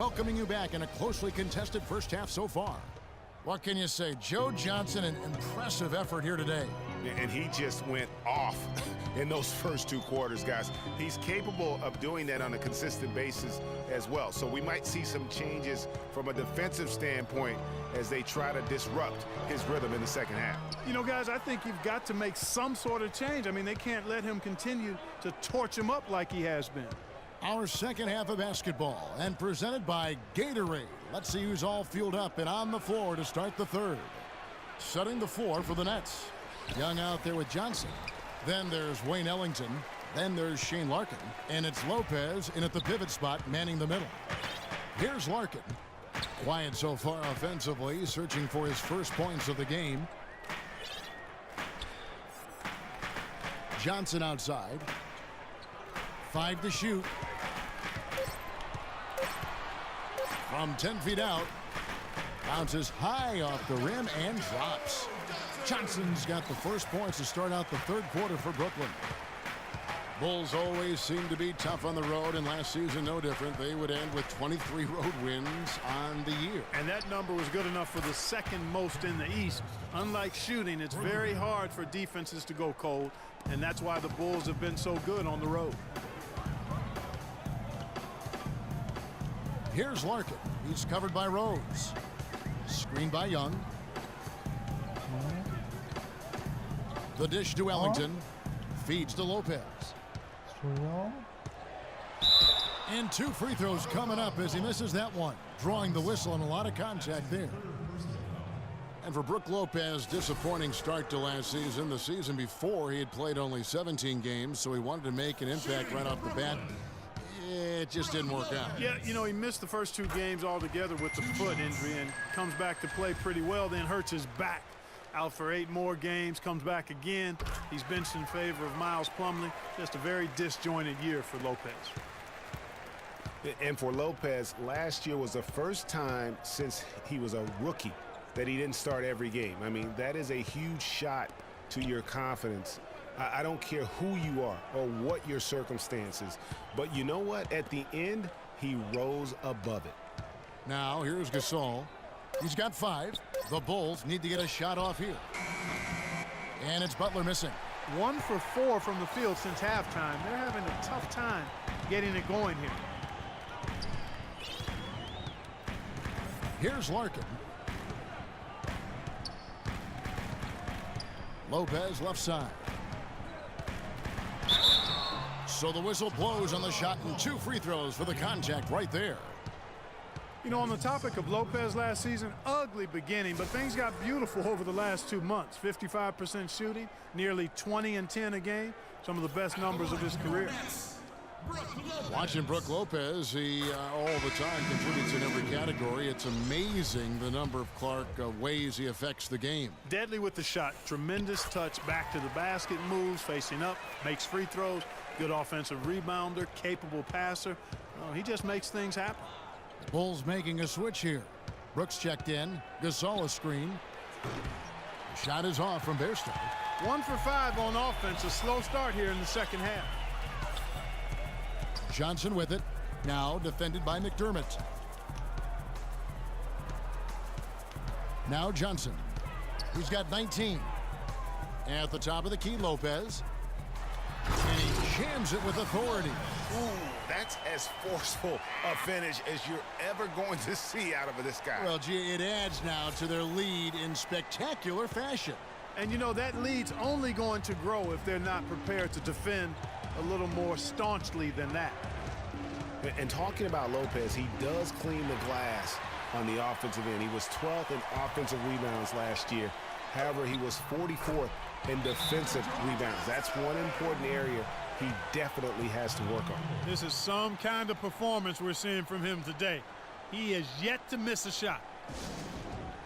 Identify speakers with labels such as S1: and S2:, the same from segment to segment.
S1: Welcoming you back in a closely contested first half so far. What can you say? Joe Johnson, an impressive effort here today.
S2: And he just went off in those first 2 quarters, guys. He's capable of doing that on a consistent basis as well. So we might see some changes from a defensive standpoint as they try to disrupt his rhythm in the second half.
S3: You know, guys, I think you've got to make some sort of change. I mean, they can't let him continue to torch him up like he has been.
S1: Our second half of basketball, and presented by Gatorade. Let's see who's all fueled up and on the floor to start the third. Setting the floor for the Nets. Young out there with Johnson. Then there's Wayne Ellington. Then there's Shane Larkin. And it's Lopez in at the pivot spot, manning the middle. Here's Larkin. Quiet so far offensively, searching for his first points of the game. Johnson outside. 5 to shoot. From 10 feet out. Bounces high off the rim and drops. Johnson's got the first points to start out the third quarter for Brooklyn. Bulls always seem to be tough on the road, and last season no different. They would end with 23 road wins on the year.
S3: And that number was good enough for the second most in the East. Unlike shooting, it's very hard for defenses to go cold, and that's why the Bulls have been so good on the road.
S1: Here's Larkin. He's covered by Rose. Screened by Young. The dish to Ellington. Feeds to Lopez. And 2 free throws coming up as he misses that one. Drawing the whistle and a lot of contact there. And for Brook Lopez, disappointing start to last season. The season before, he had played only 17 games, so he wanted to make an impact right off the bat. It just didn't work out.
S3: Yeah, you know, he missed the first 2 games altogether with the foot injury and comes back to play pretty well, then hurts his back. Out for 8 more games, comes back again. He's benched in favor of Miles Plumlee. Just a very disjointed year for Lopez.
S2: And for Lopez, last year was the first time since he was a rookie that he didn't start every game. I mean, that is a huge shot to your confidence. I don't care who you are or what your circumstances, but you know what? At the end, he rose above it.
S1: Now, here's Gasol. He's got 5. The Bulls need to get a shot off here. And it's Butler missing.
S3: 1 for 4 from the field since halftime. They're having a tough time getting it going here.
S1: Here's Larkin. Lopez left side. So the whistle blows on the shot and 2 free throws for the contact right there.
S3: You know, on the topic of Lopez last season, ugly beginning, but things got beautiful over the last 2 months. 55% shooting, nearly 20 and 10 a game. Some of the best numbers of his career.
S1: Watching Brook Lopez, he all the time contributes in every category. It's amazing the number of Clark ways he affects the game.
S3: Deadly with the shot. Tremendous touch, back to the basket moves, facing up, makes free throws. Good offensive rebounder, capable passer. He just makes things happen.
S1: Bulls making a switch here. Brooks checked in. Gasol a screen. The shot is off from Bairstow.
S3: 1 for 5 on offense. A slow start here in the second half.
S1: Johnson with it. Now defended by McDermott. Now Johnson. He's got 19. At the top of the key, Lopez. And he jams it with authority.
S2: Ooh, that's as forceful a finish as you're ever going to see out of this guy.
S1: Well, gee, it adds now to their lead in spectacular fashion.
S3: And, you know, that lead's only going to grow if they're not prepared to defend a little more staunchly than that.
S2: And talking about Lopez, he does clean the glass on the offensive end. He was 12th in offensive rebounds last year. However, he was 44th in defensive rebounds. That's one important area he definitely has to work on.
S3: This is some kind of performance we're seeing from him today. He has yet to miss a shot.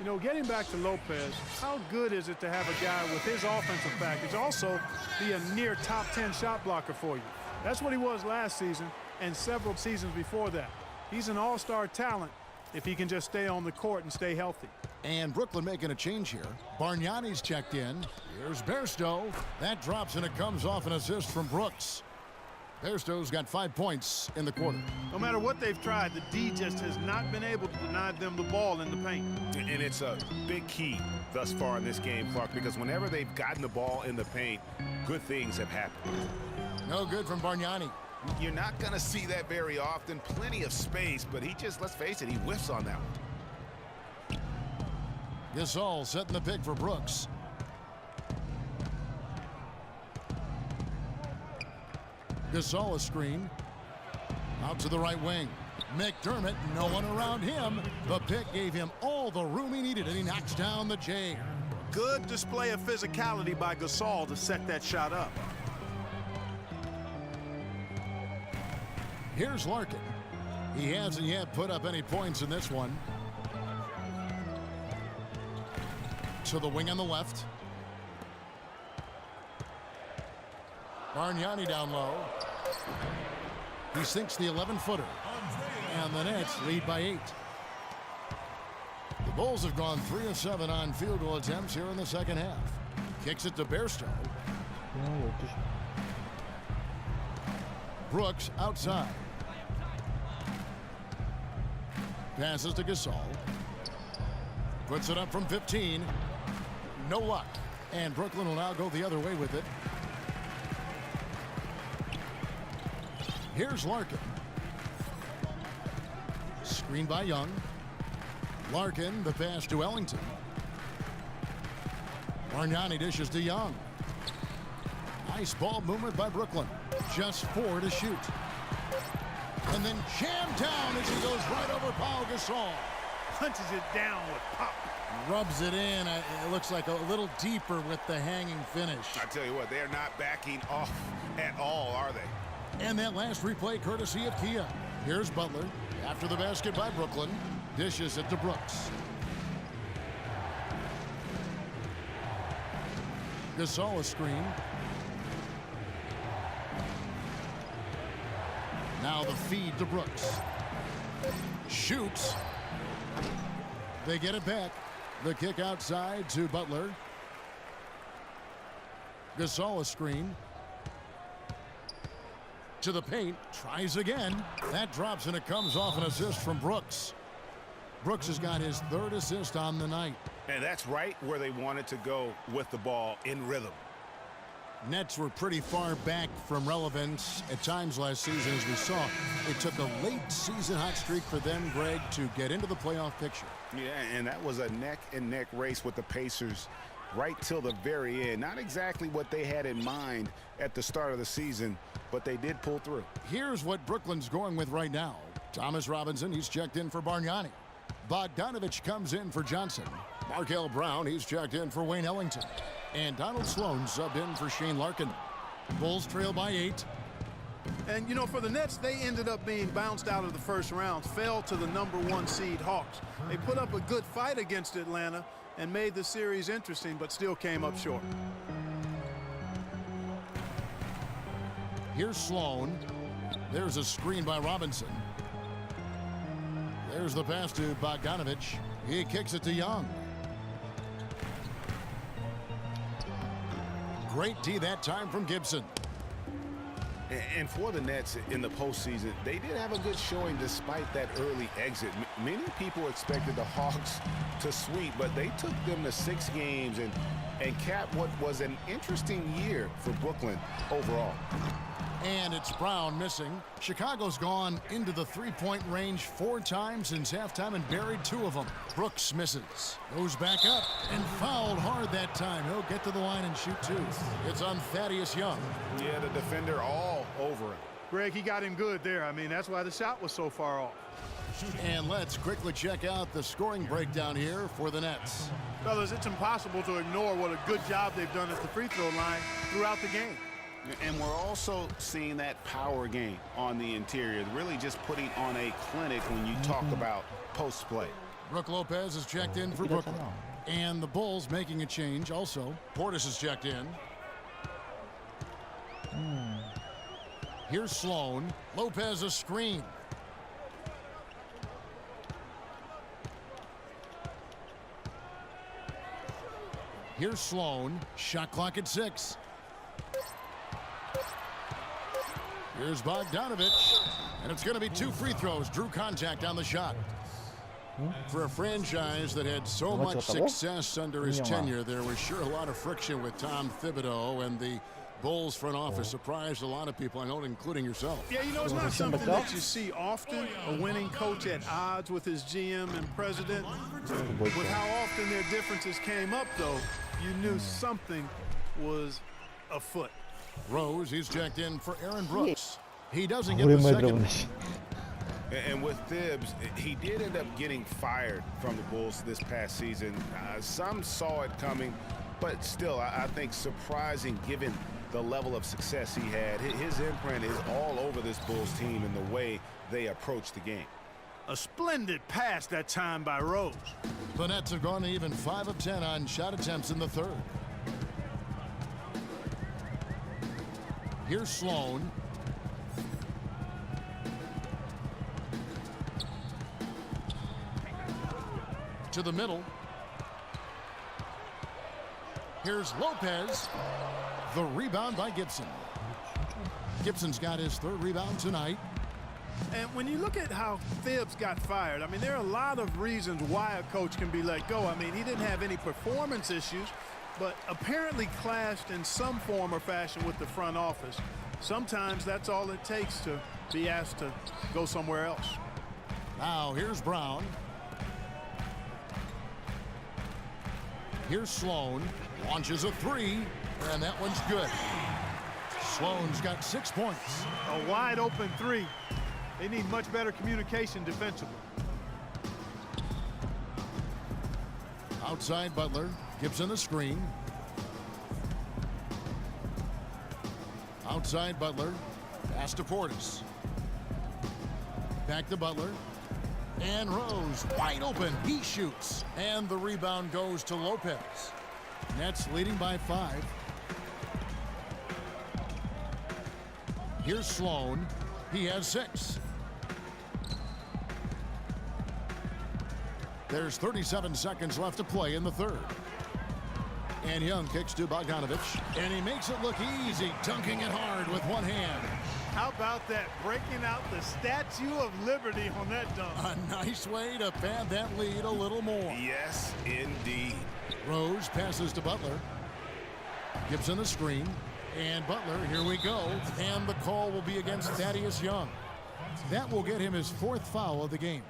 S3: You know, getting back to Lopez, how good is it to have a guy with his offensive package also be a near top 10 shot blocker for you? That's what he was last season and several seasons before that. He's an all-star talent if he can just stay on the court and stay healthy.
S1: And Brooklyn making a change here. Bargnani's checked in. Here's Bairstow. That drops and it comes off an assist from Brooks. Bairstow's got 5 points in the quarter.
S3: No matter what they've tried, the D just has not been able to deny them the ball in the paint.
S2: And it's a big key thus far in this game, Clark, because whenever they've gotten the ball in the paint, good things have happened.
S1: No good from Bargnani.
S2: You're not going to see that very often. Plenty of space, but he just, let's face it, he whiffs on that one.
S1: Gasol setting the pick for Brooks. Gasol a screen. Out to the right wing. McDermott, no one around him. The pick gave him all the room he needed, and he knocks down the J.
S3: Good display of physicality by Gasol to set that shot up.
S1: Here's Larkin. He hasn't yet put up any points in this one. To the wing on the left. Bargnani down low. He sinks the 11-footer. And the Nets lead by 8. The Bulls have gone 3 of 7 on field goal attempts here in the second half. Kicks it to Bairstow. Brooks outside. Passes to Gasol. Puts it up from 15. No luck. And Brooklyn will now go the other way with it. Here's Larkin. Screen by Young. Larkin, the pass to Ellington. Bargnani dishes to Young. Nice ball movement by Brooklyn. Just 4 to shoot. And then jammed down as he goes right over Pau Gasol.
S3: Punches it down with pop.
S1: Rubs it in. It looks like a little deeper with the hanging finish.
S2: I tell you what, they're not backing off at all, are they?
S1: And that last replay courtesy of Kia. Here's Butler. After the basket by Brooklyn. Dishes it to Brooks. Gasol a screen. Now the feed to Brooks. Shoots. They get it back. The kick outside to Butler. Gasol a screen. To the paint. Tries again. That drops and it comes off an assist from Brooks. Brooks has got his 3rd assist on the night.
S2: And that's right where they wanted to go with the ball, in rhythm.
S1: Nets were pretty far back from relevance at times last season, as we saw. It took a late season hot streak for them, Greg, to get into the playoff picture.
S2: Yeah, and that was a neck-and-neck race with the Pacers right till the very end. Not exactly what they had in mind at the start of the season, but they did pull through.
S1: Here's what Brooklyn's going with right now. Thomas Robinson, he's checked in for Bargnani. Bogdanovich comes in for Johnson. Markel Brown, he's checked in for Wayne Ellington. And Donald Sloan subbed in for Shane Larkin. Bulls trail by 8.
S3: And, you know, for the Nets, they ended up being bounced out of the first round, fell to the #1 seed Hawks. They put up a good fight against Atlanta and made the series interesting, but still came up short.
S1: Here's Sloan. There's a screen by Robinson. There's the pass to Bogdanovich. He kicks it to Young. Great D that time from Gibson.
S2: And for the Nets in the postseason, they did have a good showing despite that early exit. Many people expected the Hawks to sweep, but they took them to 6 games and capped what was an interesting year for Brooklyn overall.
S1: And it's Brown missing. Chicago's gone into the 3-point range 4 times since halftime and buried 2 of them. Brooks misses. Goes back up and fouled hard that time. He'll get to the line and shoot 2. It's on Thaddeus Young.
S2: Yeah, the defender all over him.
S3: Greg, he got him good there. I mean, that's why the shot was so far off.
S1: And let's quickly check out the scoring breakdown here for the Nets.
S3: Fellas, it's impossible to ignore what a good job they've done at the free throw line throughout the game.
S2: And we're also seeing that power game on the interior, really just putting on a clinic when you talk about post play.
S1: Brook Lopez is checked in for Brooklyn. And the Bulls making a change also. Portis is checked in. Here's Sloan. Lopez a screen. Here's Sloan. Shot clock at 6. Here's Bogdanovich. And it's going to be 2 free throws. Drew contact on the shot. For a franchise that had so much
S4: 찍었다고?
S1: success under his tenure, there was sure a lot of friction with Tom Thibodeau, and the Bulls front office surprised a lot of people, I know, including yourself.
S3: Yeah, you know, it's not something that you see often, a winning coach at odds with his GM and president. With how often their differences came up, though, you knew something was afoot.
S1: Rose, he's checked in for Aaron Brooks. He doesn't get the
S4: 오랜만에
S1: second.
S4: 들어보네.
S2: And with Thibs, he did end up getting fired from the Bulls this past season. Some saw it coming, but still, I think surprising given the level of success he had. His imprint is all over this Bulls team in the way they approach the game.
S3: A splendid pass that time by Rose.
S1: The Nets have gone to even 5 of 10 on shot attempts in the third. Here's Sloan. To the middle. Here's Lopez. The rebound by Gibson. Gibson's got his 3rd rebound tonight.
S3: And when you look at how Thibs got fired, I mean, there are a lot of reasons why a coach can be let go. I mean, he didn't have any performance issues, but apparently clashed in some form or fashion with the front office. Sometimes that's all it takes to be asked to go somewhere else.
S1: Now here's Brown. Here's Sloan. Launches a 3, and that one's good. Sloan's got 6 points.
S3: A wide open 3. They need much better communication defensively.
S1: Outside Butler. Gibson the screen. Outside Butler. Pass to Portis. Back to Butler. And Rose wide open. He shoots. And the rebound goes to Lopez. Nets leading by 5. Here's Sloan. He has 6. There's 37 seconds left to play in the third. And Young kicks to Bogdanovich. And he makes it look easy, dunking it hard with one hand.
S3: How about that? Breaking out the Statue of Liberty on that dunk.
S1: A nice way to pad that lead a little more.
S2: Yes, indeed.
S1: Rose passes to Butler. Gibson the screen. And Butler, here we go. And the call will be against Thaddeus Young. That will get him his 4th foul of the game.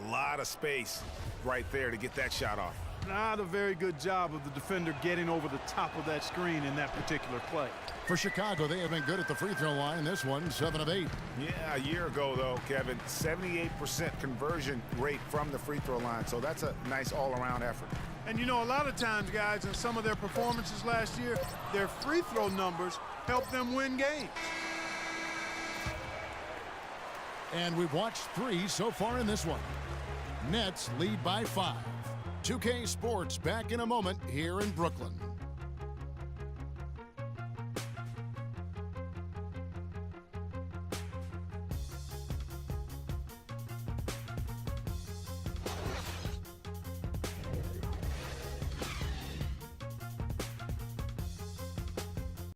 S2: A lot of space right there to get that shot off.
S3: Not a very good job of the defender getting over the top of that screen in that particular play.
S1: For Chicago, they have been good at the free throw line. This one, 7 of 8.
S2: Yeah, a year ago, though, Kevin, 78% conversion rate from the free throw line. So that's a nice all-around effort.
S3: And you know, a lot of times, guys, in some of their performances last year, their free throw numbers helped them win games.
S1: And we've watched 3 so far in this one. Nets lead by 5. 2K Sports back in a moment here in Brooklyn.